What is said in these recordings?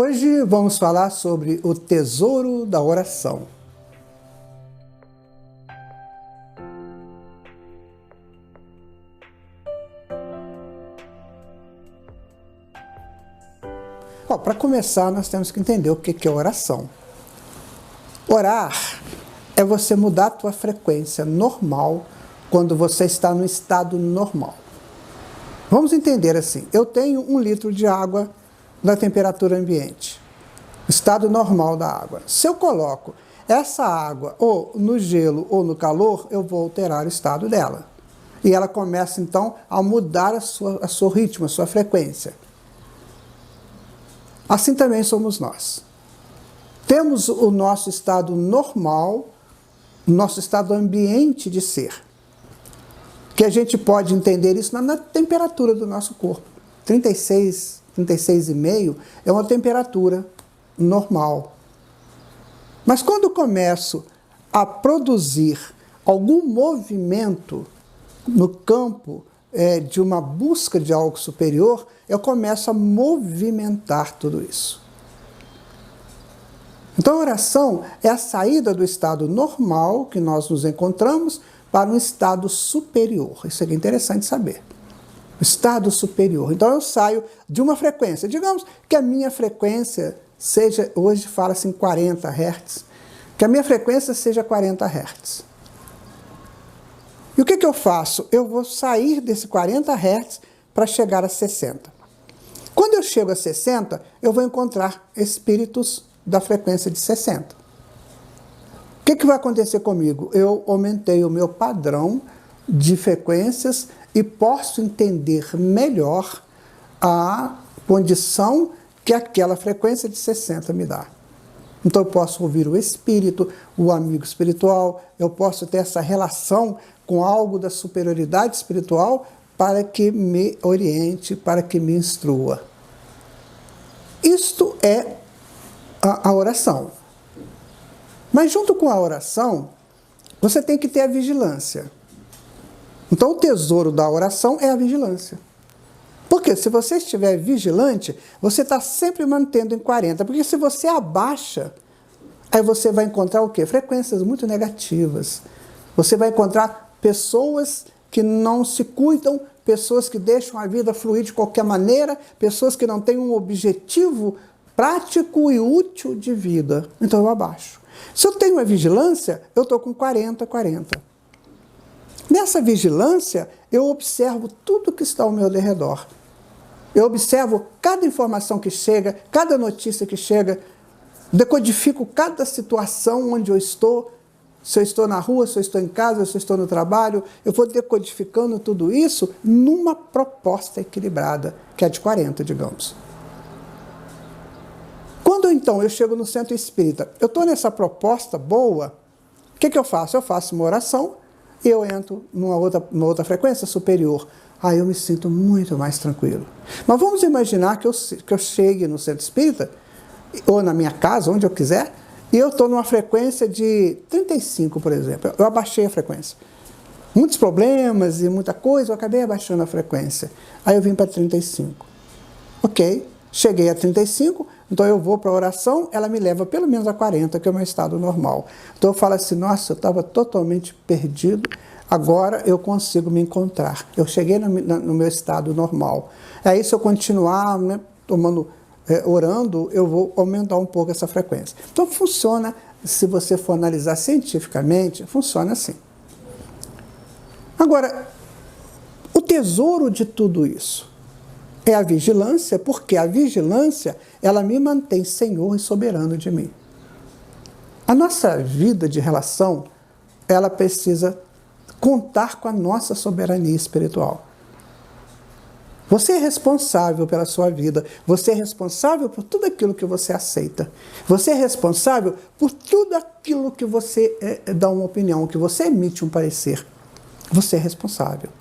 Hoje vamos falar sobre o tesouro da oração. Para começar, nós temos que entender o que é oração. Orar é você mudar a tua frequência normal quando você está no estado normal. Vamos entender assim, eu tenho 1 litro de água na temperatura ambiente, estado normal da água. Se eu coloco essa água ou no gelo ou no calor, eu vou alterar o estado dela. E ela começa então a mudar a seu ritmo, a sua frequência. Assim também somos nós. Temos o nosso estado normal, o nosso estado ambiente de ser. Que a gente pode entender isso na temperatura do nosso corpo. 36,5 é uma temperatura normal. Mas quando começo a produzir algum movimento no campo de uma busca de algo superior, eu começo a movimentar tudo isso. Então a oração é a saída do estado normal que nós nos encontramos para um estado superior. Isso é interessante saber. Estado superior. Então eu saio de uma frequência. Digamos que a minha frequência seja, hoje fala-se em 40 Hz, que a minha frequência seja 40 Hz. E o que eu faço? Eu vou sair desse 40 Hz para chegar a 60. Quando eu chego a 60, eu vou encontrar espíritos da frequência de 60. O que vai acontecer comigo? Eu aumentei o meu padrão de frequências e posso entender melhor a condição que aquela frequência de 60 me dá. Então eu posso ouvir o espírito, o amigo espiritual, eu posso ter essa relação com algo da superioridade espiritual para que me oriente, para que me instrua. Isto é a oração. Mas junto com a oração, você tem que ter a vigilância. Então o tesouro da oração é a vigilância. Porque se você estiver vigilante, você está sempre mantendo em 40. Porque se você abaixa, aí você vai encontrar o quê? Frequências muito negativas. Você vai encontrar pessoas que não se cuidam, pessoas que deixam a vida fluir de qualquer maneira, pessoas que não têm um objetivo prático e útil de vida. Então eu abaixo. Se eu tenho uma vigilância, eu estou com 40. Nessa vigilância, eu observo tudo que está ao meu redor. Eu observo cada informação que chega, cada notícia que chega, decodifico cada situação onde eu estou, se eu estou na rua, se eu estou em casa, se eu estou no trabalho, eu vou decodificando tudo isso numa proposta equilibrada, que é de 40, digamos. Quando então eu chego no centro espírita, eu estou nessa proposta boa, o que eu faço? Eu faço uma oração e eu entro numa outra frequência superior. Aí eu me sinto muito mais tranquilo. Mas vamos imaginar que eu chegue no centro espírita, ou na minha casa, onde eu quiser, e eu estou numa frequência de 35, por exemplo. Eu abaixei a frequência. Muitos problemas e muita coisa, eu acabei abaixando a frequência. Aí eu vim para 35. Ok, cheguei a 35, então eu vou para a oração, ela me leva pelo menos a 40, que é o meu estado normal. Então eu falo assim, nossa, eu estava totalmente perdido, agora eu consigo me encontrar. Eu cheguei no meu estado normal. Aí se eu continuar orando, eu vou aumentar um pouco essa frequência. Então funciona, se você for analisar cientificamente, funciona assim. Agora, o tesouro de tudo isso é a vigilância, porque a vigilância, ela me mantém senhor e soberano de mim. A nossa vida de relação, ela precisa contar com a nossa soberania espiritual. Você é responsável pela sua vida, você é responsável por tudo aquilo que você aceita. Você é responsável por tudo aquilo que você dá uma opinião, que você emite um parecer. Você é responsável.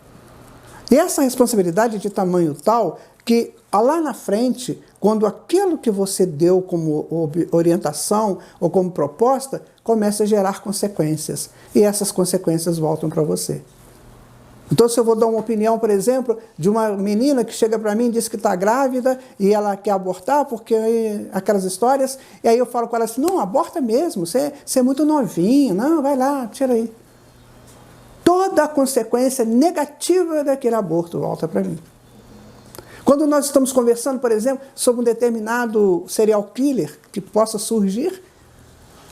E essa responsabilidade é de tamanho tal que lá na frente, quando aquilo que você deu como orientação ou como proposta, começa a gerar consequências. E essas consequências voltam para você. Então, se eu vou dar uma opinião, por exemplo, de uma menina que chega para mim e diz que está grávida e ela quer abortar, porque aquelas histórias, e aí eu falo com ela assim, não, aborta mesmo, você é muito novinho, não, vai lá, tira aí. Toda a consequência negativa daquele aborto volta para mim. Quando nós estamos conversando, por exemplo, sobre um determinado serial killer que possa surgir,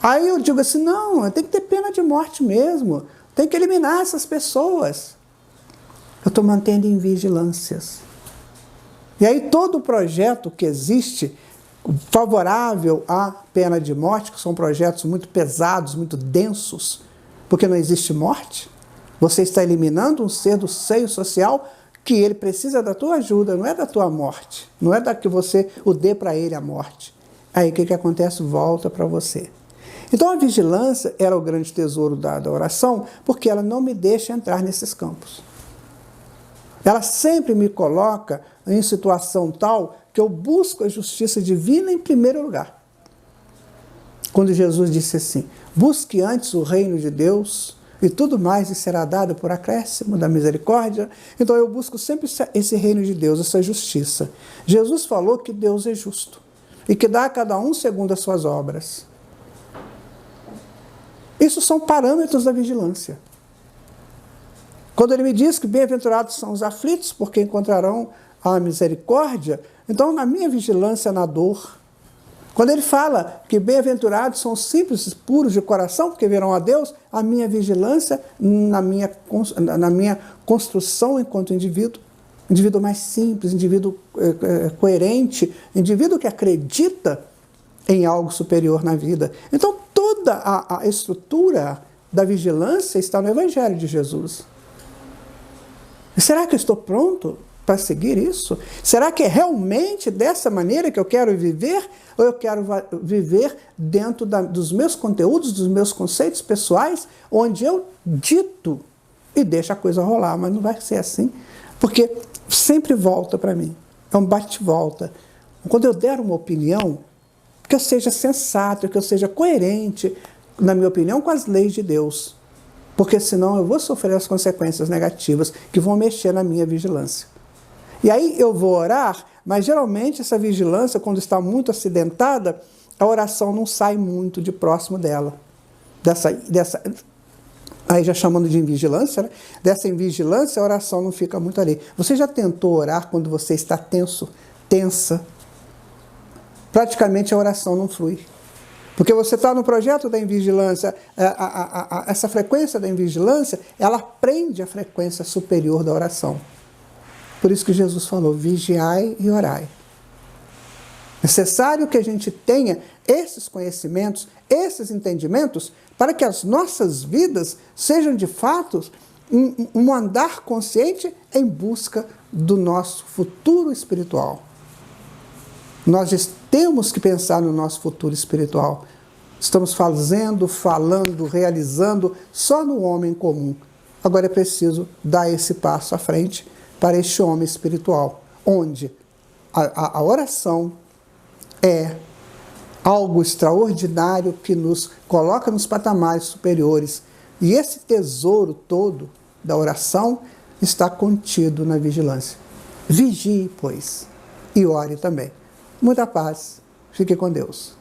aí eu digo assim, não, tem que ter pena de morte mesmo, tem que eliminar essas pessoas. Eu estou mantendo em vigilâncias. E aí todo o projeto que existe favorável à pena de morte, que são projetos muito pesados, muito densos, porque não existe morte, você está eliminando um ser do seio social que ele precisa da tua ajuda, não é da tua morte, não é da que você o dê para ele a morte. Aí o que acontece? Volta para você. Então a vigilância era o grande tesouro da oração, porque ela não me deixa entrar nesses campos. Ela sempre me coloca em situação tal que eu busco a justiça divina em primeiro lugar. Quando Jesus disse assim, busque antes o reino de Deus e tudo mais lhe será dado por acréscimo da misericórdia. Então eu busco sempre esse reino de Deus, essa justiça. Jesus falou que Deus é justo e que dá a cada um segundo as suas obras. Isso são parâmetros da vigilância. Quando ele me diz que bem-aventurados são os aflitos, porque encontrarão a misericórdia, então na minha vigilância na dor. Quando ele fala que bem-aventurados são os simples e puros de coração, porque verão a Deus, a minha vigilância na minha construção enquanto indivíduo mais simples, indivíduo coerente, indivíduo que acredita em algo superior na vida. Então toda a estrutura da vigilância está no Evangelho de Jesus. Será que eu estou pronto para seguir isso? Será que é realmente dessa maneira que eu quero viver? Ou eu quero viver dentro dos meus conteúdos, dos meus conceitos pessoais, onde eu dito e deixo a coisa rolar, mas não vai ser assim, porque sempre volta para mim. É um bate-volta. Quando eu der uma opinião, que eu seja sensato, que eu seja coerente, na minha opinião, com as leis de Deus. Porque senão eu vou sofrer as consequências negativas que vão mexer na minha vigilância. E aí eu vou orar, mas geralmente essa vigilância, quando está muito acidentada, a oração não sai muito de próximo dela. Aí já chamando de invigilância, né? Dessa invigilância, a oração não fica muito ali. Você já tentou orar quando você está tenso, tensa? Praticamente a oração não flui. Porque você está no projeto da invigilância, essa frequência da invigilância, ela prende a frequência superior da oração. Por isso que Jesus falou, vigiai e orai. Necessário que a gente tenha esses conhecimentos, esses entendimentos, para que as nossas vidas sejam de fato um andar consciente em busca do nosso futuro espiritual. Nós temos que pensar no nosso futuro espiritual. Estamos fazendo, falando, realizando só no homem comum. Agora é preciso dar esse passo à frente para este homem espiritual, onde a oração é algo extraordinário que nos coloca nos patamares superiores. E esse tesouro todo da oração está contido na vigilância. Vigie, pois, e ore também. Muita paz. Fique com Deus.